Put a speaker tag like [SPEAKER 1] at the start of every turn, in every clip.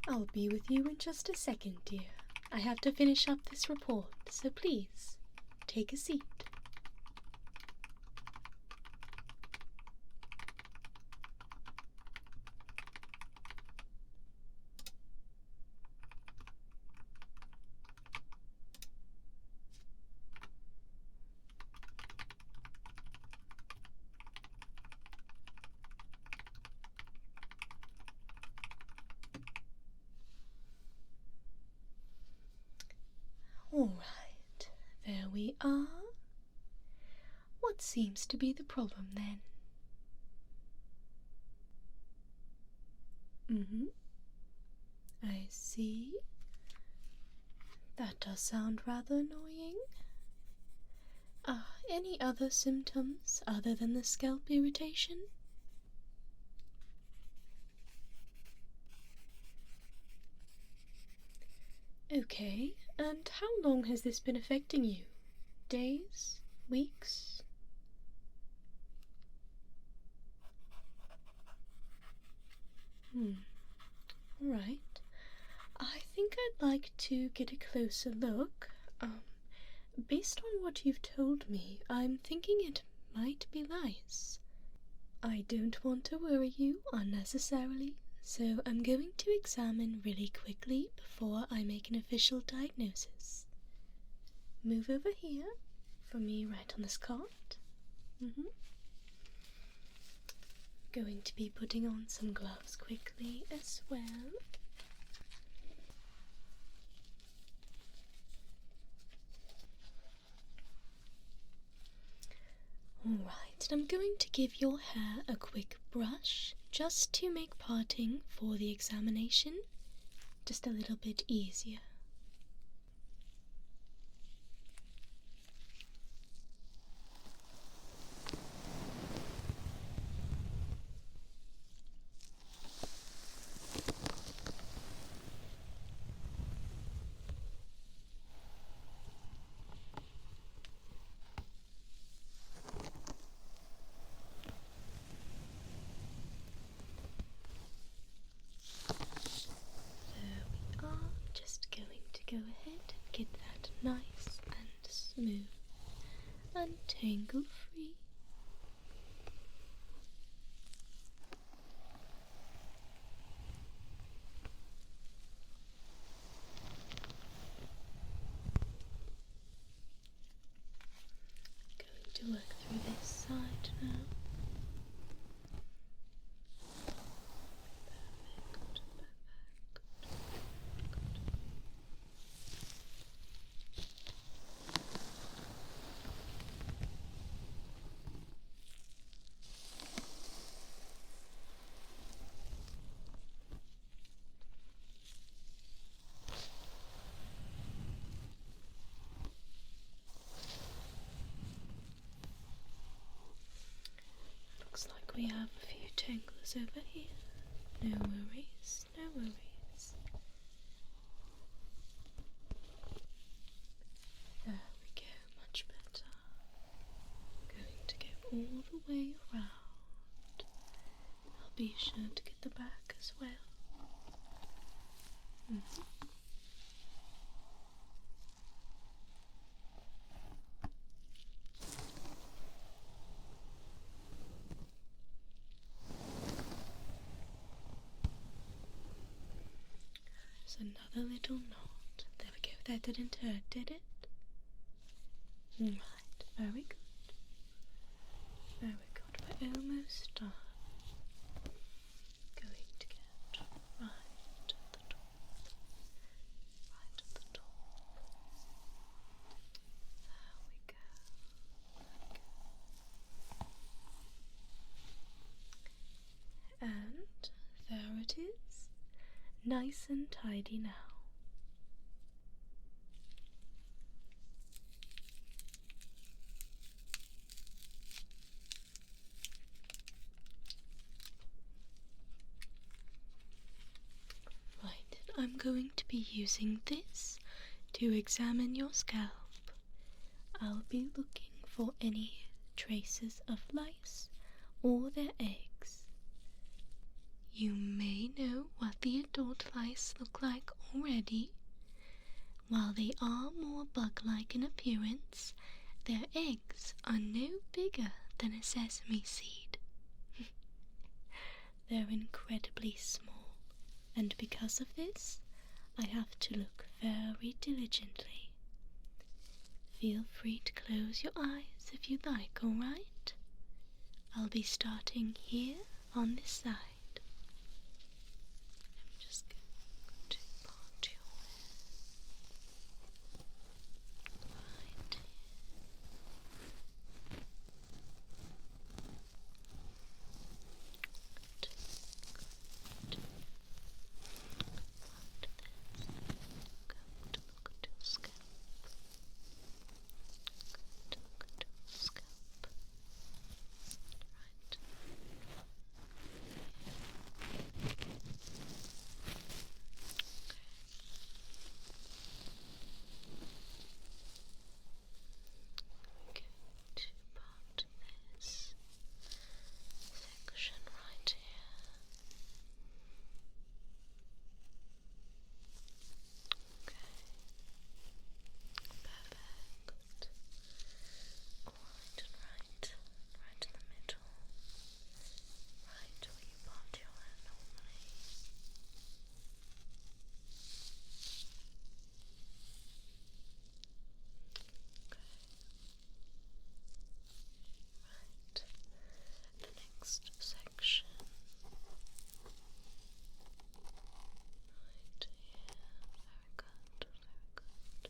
[SPEAKER 1] I'll be with you in just a second, dear. I have to finish up this report, so please, take a seat. Alright, there we are. What seems to be the problem then? I see. That does sound rather annoying. Any other symptoms other than the scalp irritation? Okay, and how long has this been affecting you? Days? Weeks? Alright. I think I'd like to get a closer look. Based on what you've told me, I'm thinking it might be lice. I don't want to worry you unnecessarily, so I'm going to examine really quickly before I make an official diagnosis. Move over here for me right on this cart. Going to be putting on some gloves quickly as well. Alright, and I'm going to give your hair a quick brush just to make parting for the examination just a little bit easier. Go ahead and get that nice and smooth and tangle free. Going to work through this side now. Looks like we have a few tangles over here. No worries, no worries. There we go, much better. Going to go all the way around. I'll be sure to get the back as well. Another little knot. There we go. That didn't hurt, did it? Right. Very good. Very good. We're almost done. Going to get right at the top. Right at the top. There we go. And there it is. Nice and tidy now. Right, I'm going to be using this to examine your scalp. I'll be looking for any traces of lice or their eggs. You may know what the adult lice look like already. While they are more bug-like in appearance, their eggs are no bigger than a sesame seed. They're incredibly small, and because of this, I have to look very diligently. Feel free to close your eyes if you'd like, alright? I'll be starting here on this side. I'm just going to part your hair right here. Going to look at your scalp. Going to look at your scalp. Right. Okay. We're going to part this section right here. Okay. Perfect. Alright, and right in the middle. Right where you part your hair normally. Okay. Right. The next section. Right here. Very good, very good.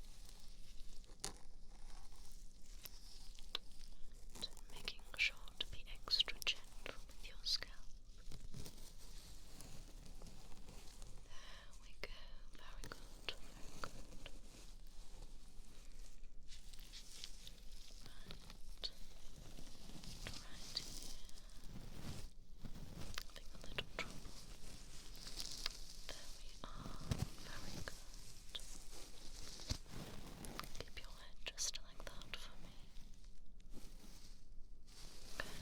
[SPEAKER 1] And making sure to be extra gentle with your scalp. There we go. Very good, very good. Right here. Having a little trouble. There we are. Very good. Keep your head just like that for me. Okay.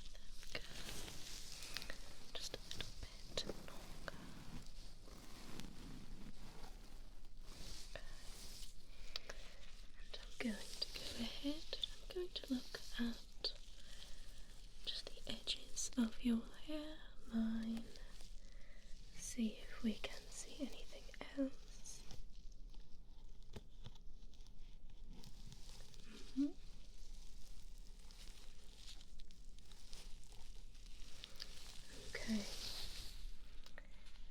[SPEAKER 1] There we go. Just a little bit longer. Okay. And I'm going to go ahead and I'm going to look at just the edges of your hairline. See if we can see anything else. Okay.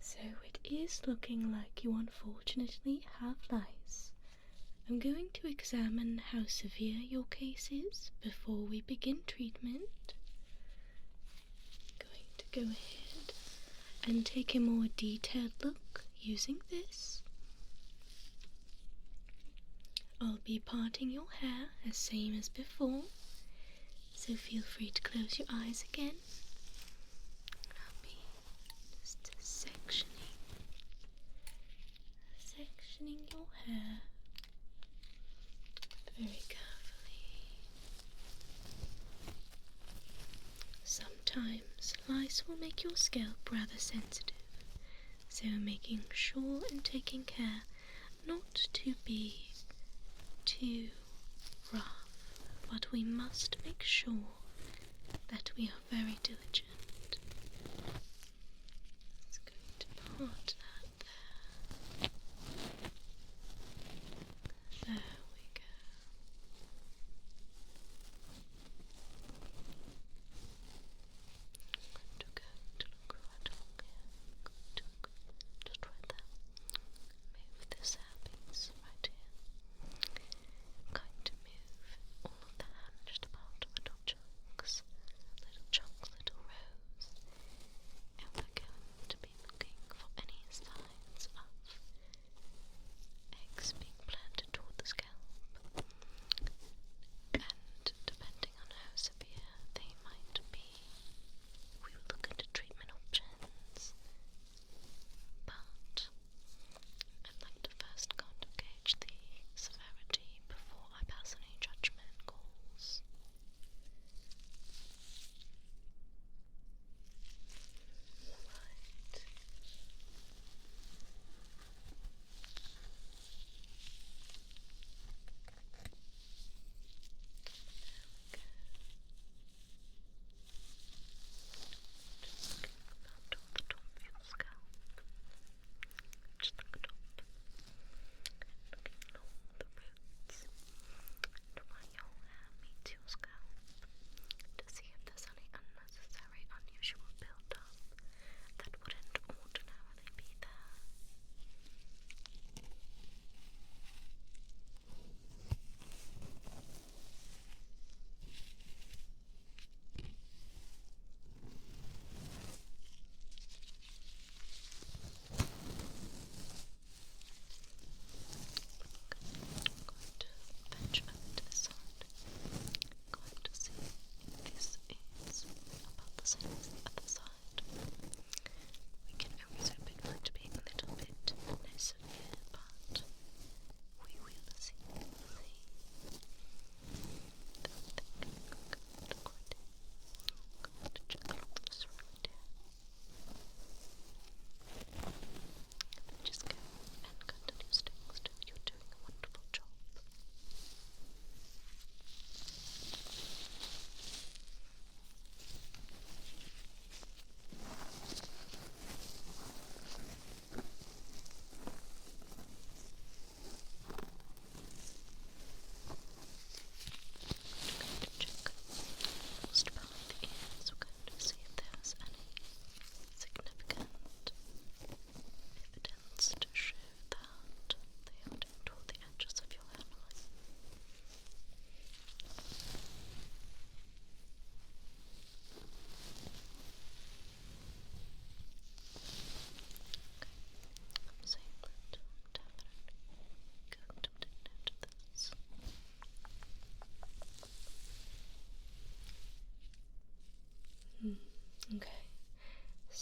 [SPEAKER 1] So it is looking like you unfortunately have lice. I'm going to examine how severe your case is before we begin treatment. Going to go ahead and take a more detailed look using this. I'll be parting your hair as same as before, so feel free to close your eyes again. I'll be just sectioning your hair very carefully. Sometimes lice will make your scalp rather sensitive, so making sure and taking care not to be too rough, but we must make sure that we are very diligent. It's going to part that there. There we go. I'm going to look right along here. Just right there. Move this hairpiece right here. I'm going to move all of the hair just about little chunks, little rows, and we're going to be looking for any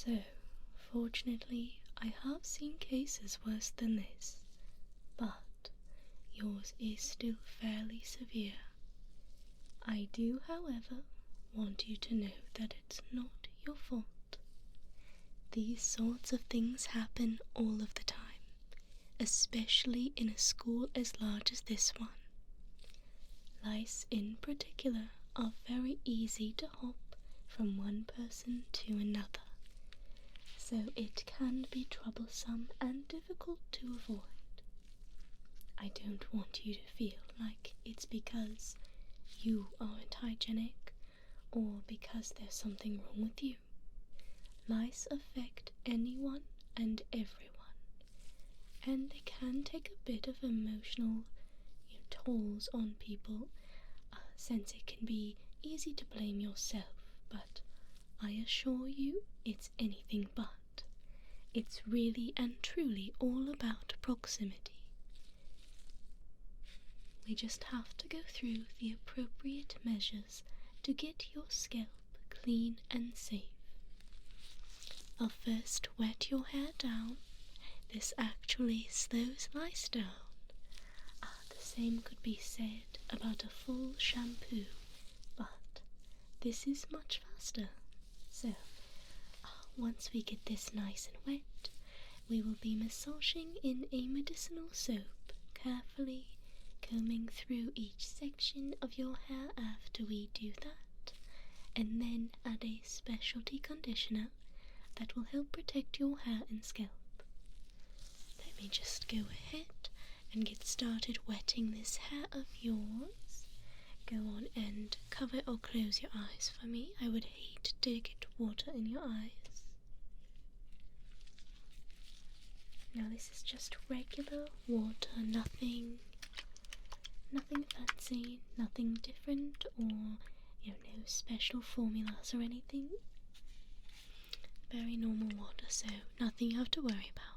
[SPEAKER 1] So, fortunately, I have seen cases worse than this, but yours is still fairly severe. I do, however, want you to know that it's not your fault. These sorts of things happen all of the time, especially in a school as large as this one. Lice in particular are very easy to hop from one person to another, so it can be troublesome and difficult to avoid. I don't want you to feel like it's because you aren't hygienic or because there's something wrong with you. Lice affect anyone and everyone, and they can take a bit of emotional tolls on people, since it can be easy to blame yourself, but I assure you it's anything but. It's really and truly all about proximity. We just have to go through the appropriate measures to get your scalp clean and safe. I'll first wet your hair down. This actually slows lice down. The same could be said about a full shampoo, but this is much faster. So, once we get this nice and wet, we will be massaging in a medicinal soap, carefully combing through each section of your hair after we do that, and then add a specialty conditioner that will help protect your hair and scalp. Let me just go ahead and get started wetting this hair of yours. Go on and cover or close your eyes for me. I would hate to get water in your eyes. Now this is just regular water, nothing fancy, nothing different, or no special formulas or anything. Very normal water, so nothing you have to worry about.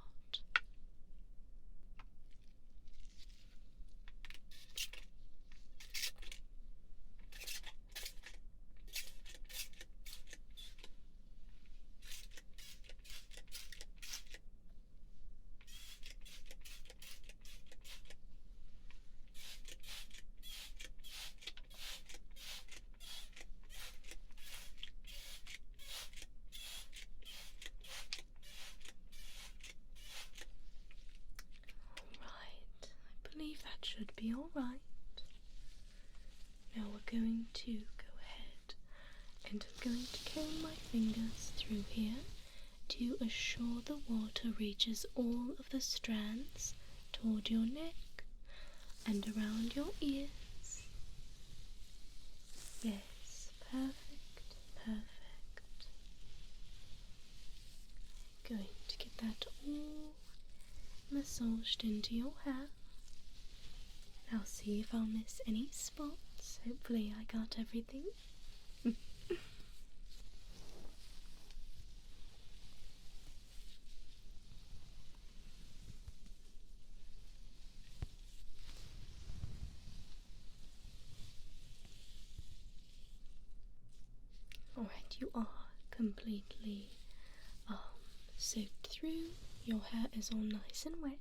[SPEAKER 1] That should be alright. Now we're going to go ahead and I'm going to comb my fingers through here to assure the water reaches all of the strands toward your neck and around your ears. Yes, perfect, perfect. Going to get that all massaged into your hair. Now see if I'll miss any spots. Hopefully I got everything. Alright, you are completely soaked through. Your hair is all nice and wet.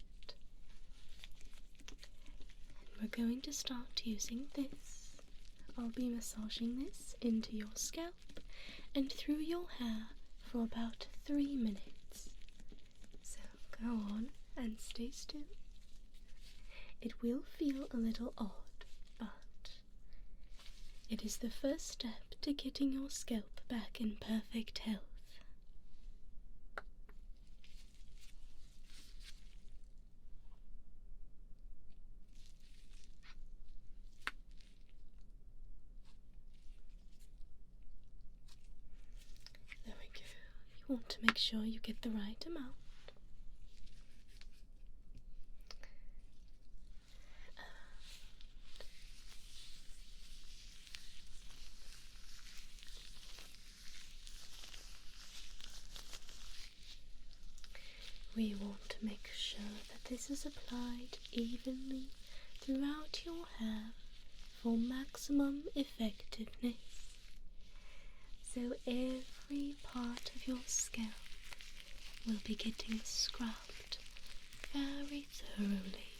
[SPEAKER 1] We're going to start using this. I'll be massaging this into your scalp and through your hair for about 3 minutes. So go on and stay still. It will feel a little odd, but it is the first step to getting your scalp back in perfect health. You want to make sure you get the right amount. We want to make sure that this is applied evenly throughout your hair for maximum effectiveness. So every part of your scalp will be getting scrubbed very thoroughly.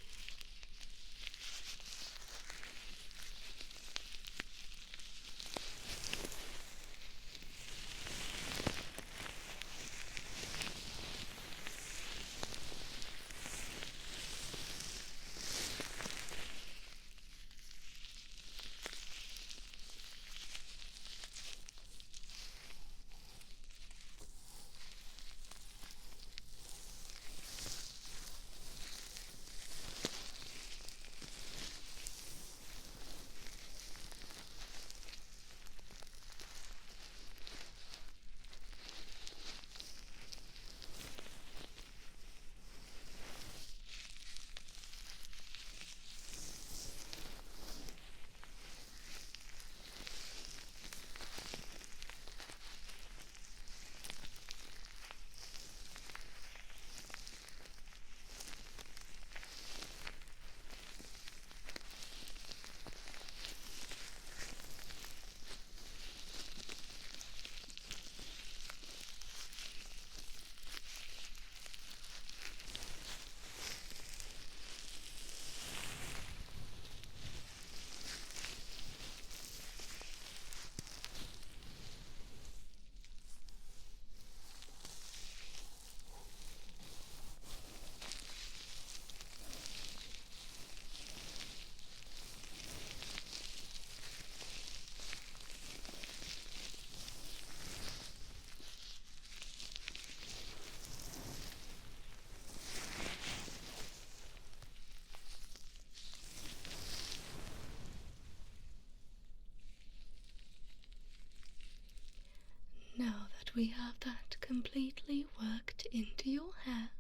[SPEAKER 1] Now that we have that completely worked into your hair,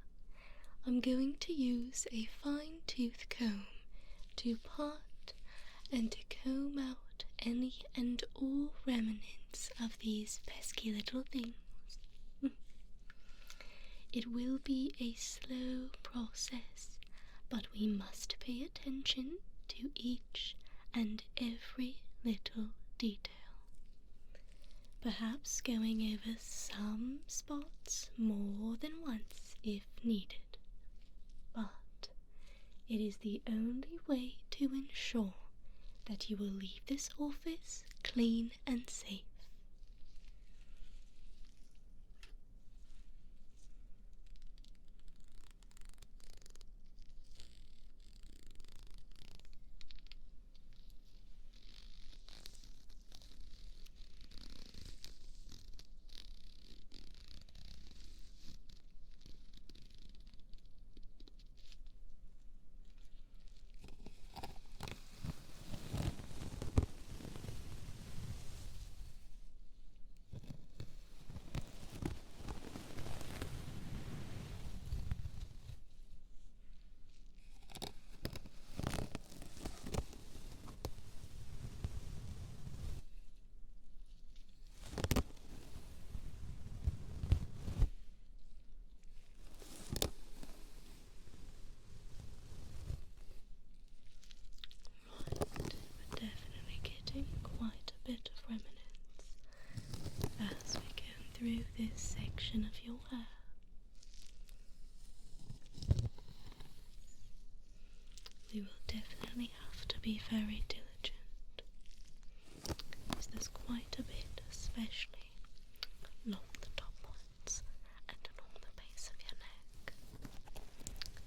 [SPEAKER 1] I'm going to use a fine-tooth comb to part and to comb out any and all remnants of these pesky little things. It will be a slow process, but we must pay attention to each and every little detail. Perhaps going over some spots more than once if needed. But it is the only way to ensure that you will leave this office clean and safe. Quite a bit of remnants as we go through this section of your hair. We will definitely have to be very diligent, because there's quite a bit, especially along the top points and along the base of your neck.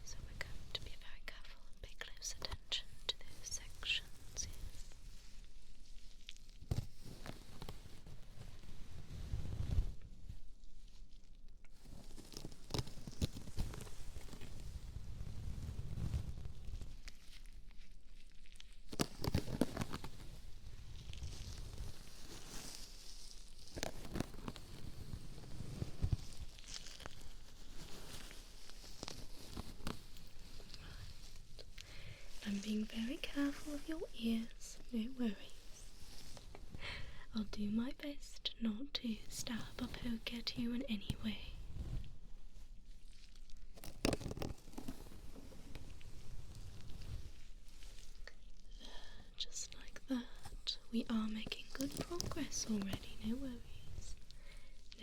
[SPEAKER 1] So we're going to be very careful and pay close attention to those sections, yes. I'm being very careful of your ears, no worries. I'll do my best not to stab or poke at you in any way. Just like that. We are making good progress already, no worries.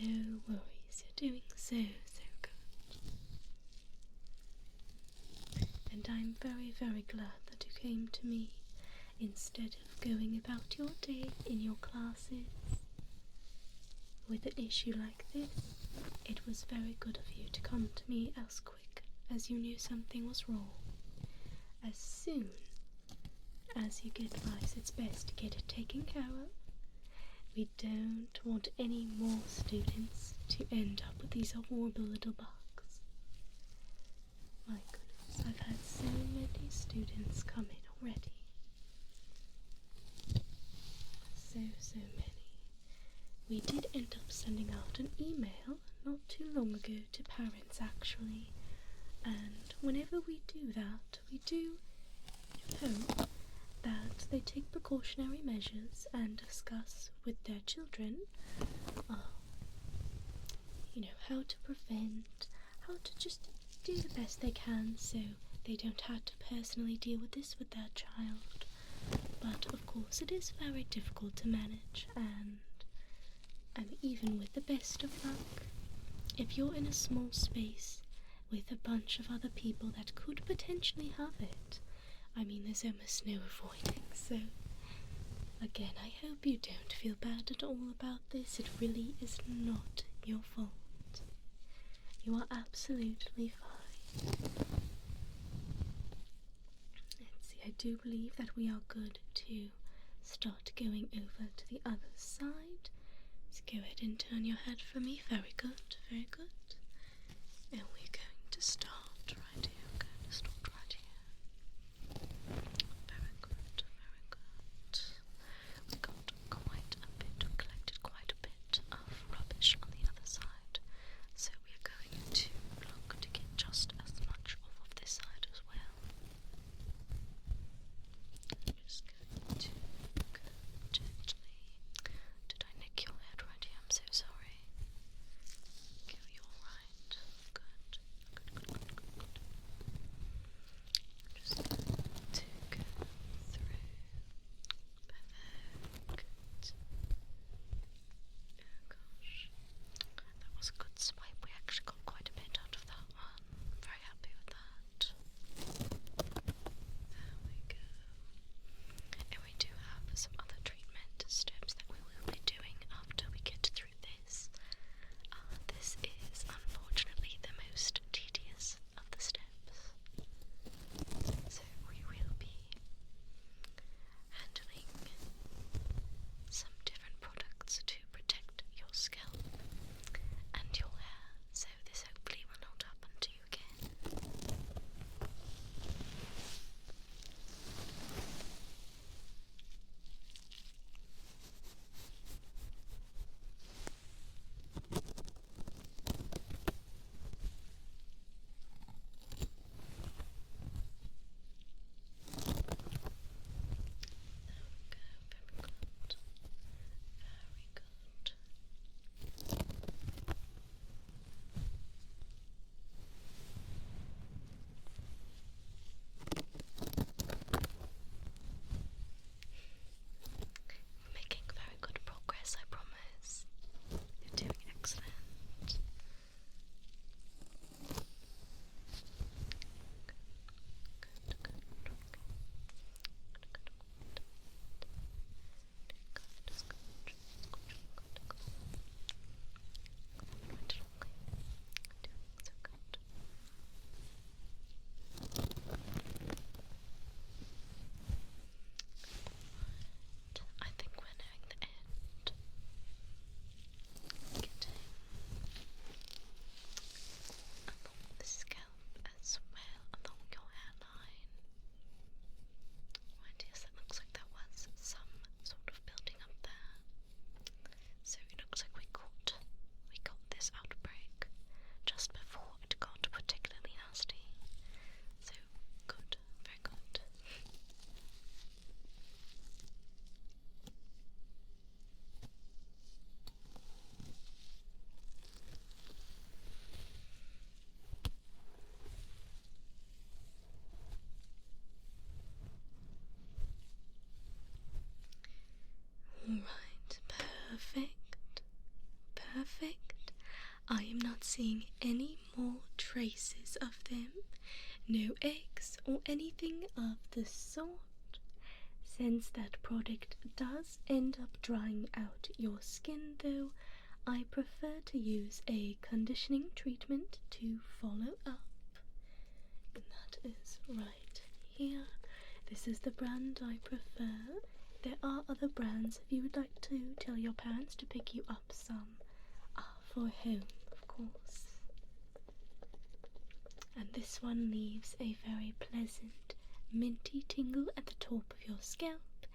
[SPEAKER 1] No worries, you're doing so good. and I'm very, very glad that you came to me instead of going about your day in your classes. With an issue like this, it was very good of you to come to me as quick as you knew something was wrong. As soon as you get lice, it's best to get it taken care of. We don't want any more students to end up with these horrible little bugs. My goodness, I've had so many students come in already. So many. We did end up sending out an email not too long ago to parents actually, and whenever we do that, we do hope that they take precautionary measures and discuss with their children, how to prevent, how to just do the best they can so they don't have to personally deal with this with their child. But of course it is very difficult to manage, and even with the best of luck, if you're in a small space with a bunch of other people that could potentially have it, there's almost no avoiding. So again, I hope you don't feel bad at all about this. It really is not your fault. You are absolutely fine. Let's see, I do believe that we are good to start going over to the other side. So go ahead and turn your head for me. Very good, very good. And we're going to start right here. We're going to start right here. Very good, very good. We got quite a bit, we collected quite a bit of rubbish on the other side. So we're going to look to get just as much off of this side as well. I'm just going to go gently. Did I nick your head right here? I'm so sorry. Okay, are you alright? Good. Good. Just going to go through. Perfect. Oh gosh. That was a good swipe. We actually got quite a bit out of that one. I'm very happy with that. There we go. And we do have some other treatment steps that we will be doing after we get through this. This is unfortunately the most tedious of the steps. So we will be handling some different products to protect your scalp and your hair, so this hopefully will not happen to you again. Very good. Very good. Making very good progress, I promise. You're doing excellent. I think we're nearing the end. Getting along the scalp as well, along your hairline. Right, yes, that looks like there was some sort of building up there. So it looks like we got this outbreak just before it got particularly nasty. So good, very good. Alright, perfect. Perfect. I am not seeing any more traces of them. No eggs or anything of the sort. Since that product does end up drying out your skin though, I prefer to use a conditioning treatment to follow up. And that is right here. This is the brand I prefer. There are other brands if you would like to tell your parents to pick you up some for home, of course. And this one leaves a very pleasant minty tingle at the top of your scalp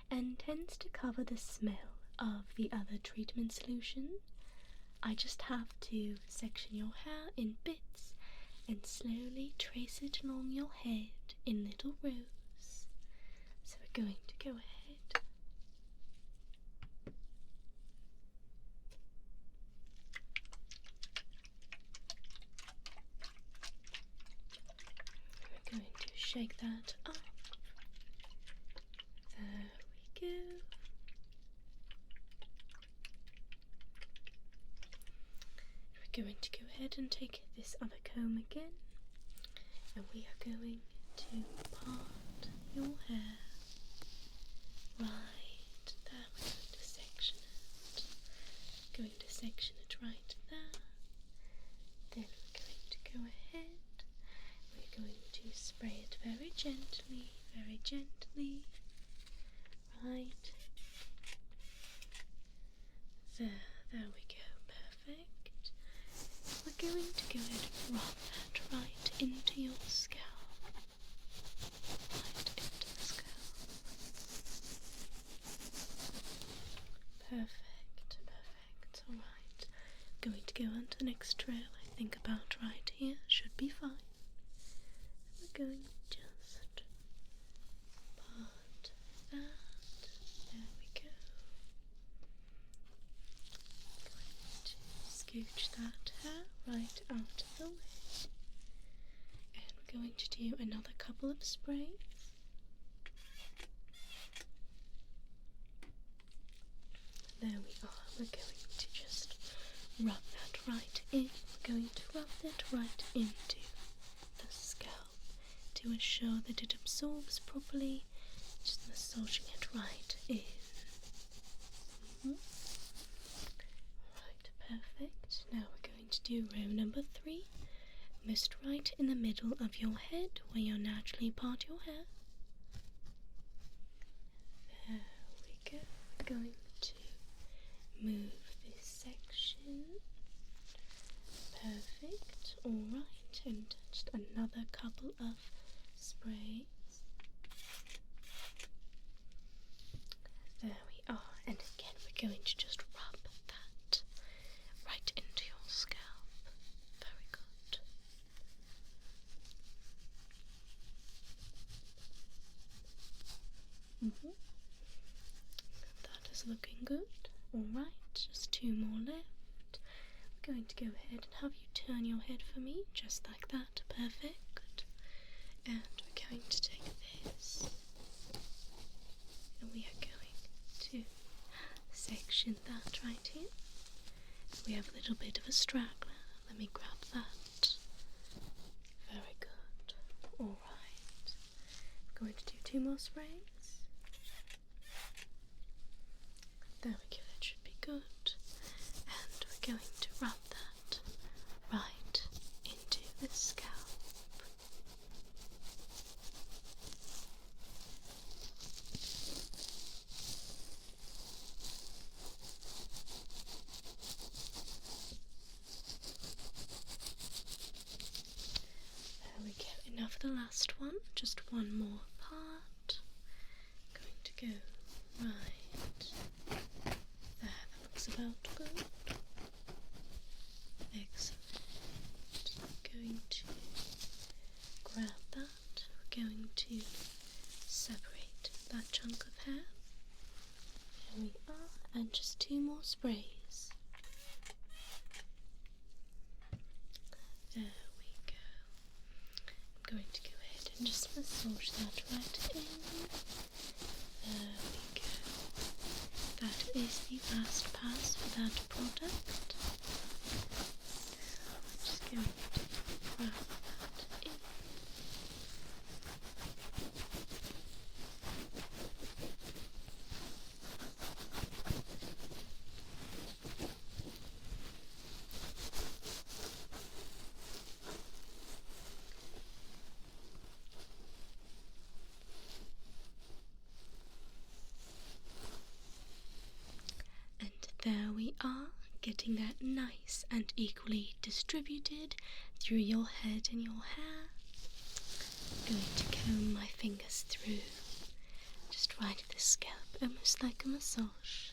[SPEAKER 1] and tends to cover the smell of the other treatment solution. I just have to section your hair in bits and slowly trace it along your head in little rows. So we're going to go ahead. We're going to shake that up. There we go. We're going to go ahead and take this other comb again, and we are going to part your hair right there. We're going to section it. Going to section it right there. Then we're going to go ahead. We're going to spray it very gently, right there. There we go. Perfect. We're going to go ahead and rub that right into your scalp. Right into the scalp. Perfect. Alright. Going to go on to the next row. I think about right here should be fine. We're going to just part that. There we go. Going to scooch that hair right out of the way. And we're going to do another couple of sprays. There we are. We're going to just rub that right in. We're going to rub that right into the scalp to ensure that it absorbs properly. Just massaging it right in. Right, perfect. Now we're going to do row number 3. Almost right in the middle of your head where you naturally part your hair. There we go. We're going to move this section. Perfect. Alright, and just another couple of sprays. There we are, and again we're going to just rub that right into your scalp. Very good. That is looking good. Alright, just 2 more left. I'm going to go ahead and have you turn your head for me, just like that. Perfect. And we're going to take this, and we are going to section that right here. We have a little bit of a straggler. Let me grab that. Very good. Alright. I'm going to do 2 more sprays. There we go, that should be good. And we're going to rub that right into the scalp. There we go, enough of the last one, just 1 more part. Going to go right there, that looks about good. Excellent. Going to grab that, we're going to separate that chunk of hair. There we are, and just 2 more sprays. There we go. I'm going to go ahead and just massage that right in. There we go. That is the last pass for that product. So I'm just going to grab that in. There we are, getting that nice and equally distributed through your head and your hair. Going to comb my fingers through, just right at the scalp, almost like a massage.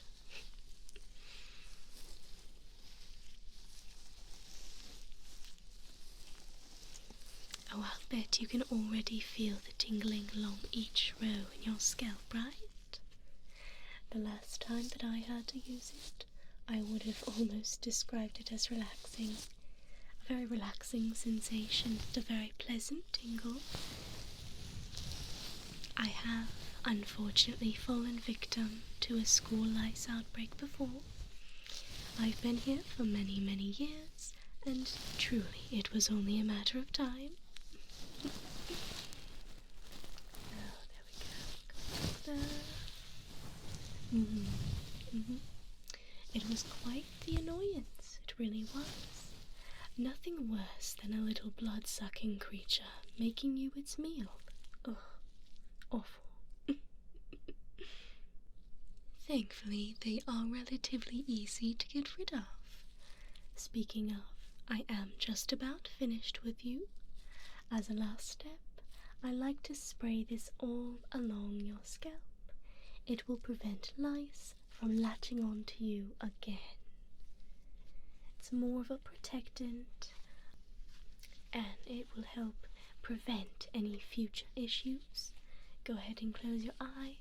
[SPEAKER 1] Oh, I'll bet you can already feel the tingling along each row in your scalp, right? The last time that I had to use it, I would have almost described it as relaxing. A very relaxing sensation, a very pleasant tingle. I have, unfortunately, fallen victim to a school lice outbreak before. I've been here for many, many years, and truly it was only a matter of time. Oh, there we go. It was quite the annoyance, it really was. Nothing worse than a little blood-sucking creature making you its meal. Ugh, awful. Thankfully, they are relatively easy to get rid of. Speaking of, I am just about finished with you. As a last step, I like to spray this all along your scalp. It will prevent lice from latching onto you again. It's more of a protectant, and it will help prevent any future issues. Go ahead and close your eyes.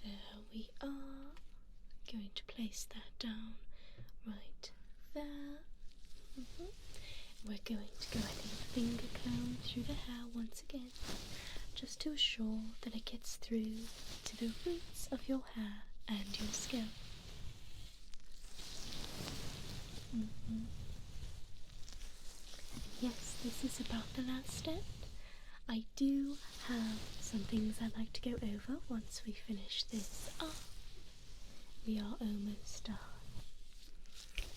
[SPEAKER 1] There we are. Going to place that down right there. We're going to go ahead and finger comb through the hair once again, just to assure that it gets through to the roots of your hair and your scalp. Yes, this is about the last step. I do have some things I'd like to go over once we finish this off. We are almost done.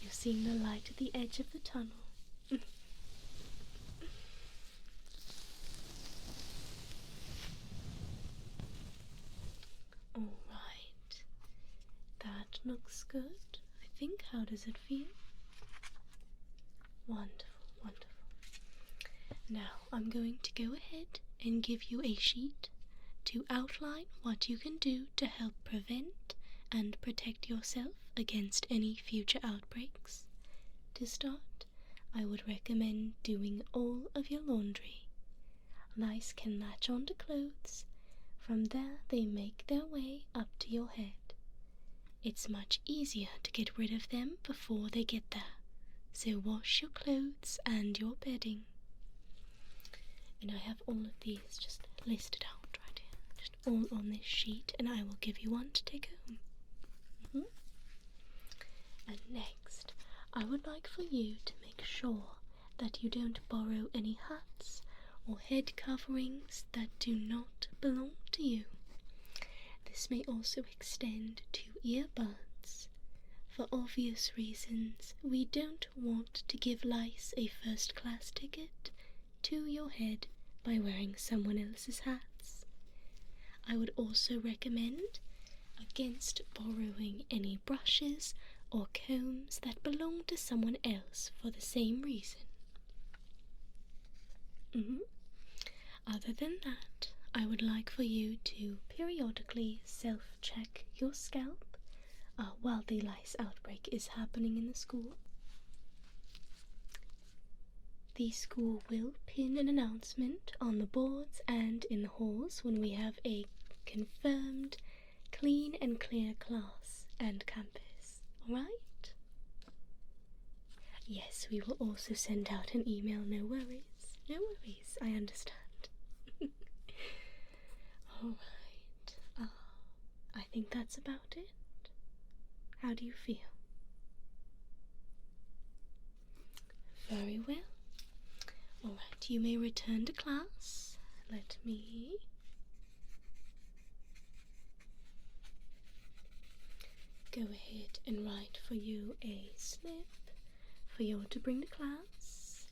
[SPEAKER 1] You're seeing the light at the edge of the tunnel. Alright, that looks good. I think, how does it feel? Wonderful, wonderful. Now I'm going to go ahead and give you a sheet to outline what you can do to help prevent and protect yourself against any future outbreaks. To start, I would recommend doing all of your laundry. Lice can latch onto clothes. From there, they make their way up to your head. It's much easier to get rid of them before they get there, so wash your clothes and your bedding. And I have all of these just listed out right here, just all on this sheet, and I will give you one to take home. And next, I would like for you to make sure that you don't borrow any hats or head coverings that do not belong to you. This may also extend to earbuds. For obvious reasons, we don't want to give lice a first-class ticket to your head by wearing someone else's hats. I would also recommend against borrowing any brushes or combs that belong to someone else for the same reason. Other than that, I would like for you to periodically self-check your scalp while the lice outbreak is happening in the school. The school will pin an announcement on the boards and in the halls when we have a confirmed clean and clear class and campus, alright? Yes, we will also send out an email, no worries. No worries, I understand. Alright, I think that's about it. How do you feel? Very well. Alright, you may return to class. Let me... go ahead and write for you a slip for you to bring to class.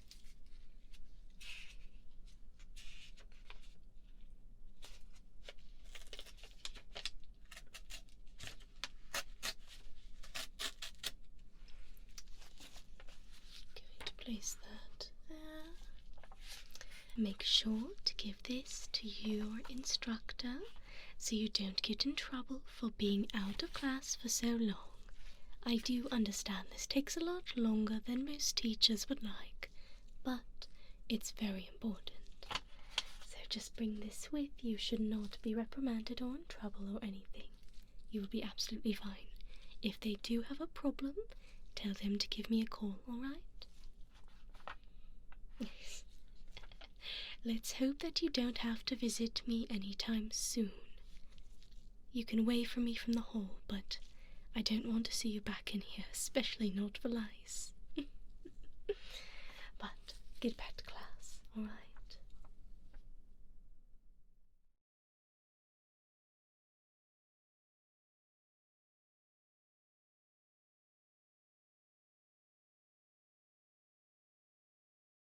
[SPEAKER 1] Going to place that there. Make sure to give this to your instructor so you don't get in trouble for being out of class for so long. I do understand this takes a lot longer than most teachers would like, but it's very important. So just bring this with you. Should not be reprimanded or in trouble or anything. You will be absolutely fine. If they do have a problem, tell them to give me a call, alright? Yes. Let's hope that you don't have to visit me anytime soon. You can wave for me from the hall, but I don't want to see you back in here, especially not for lice. But get back to class, alright?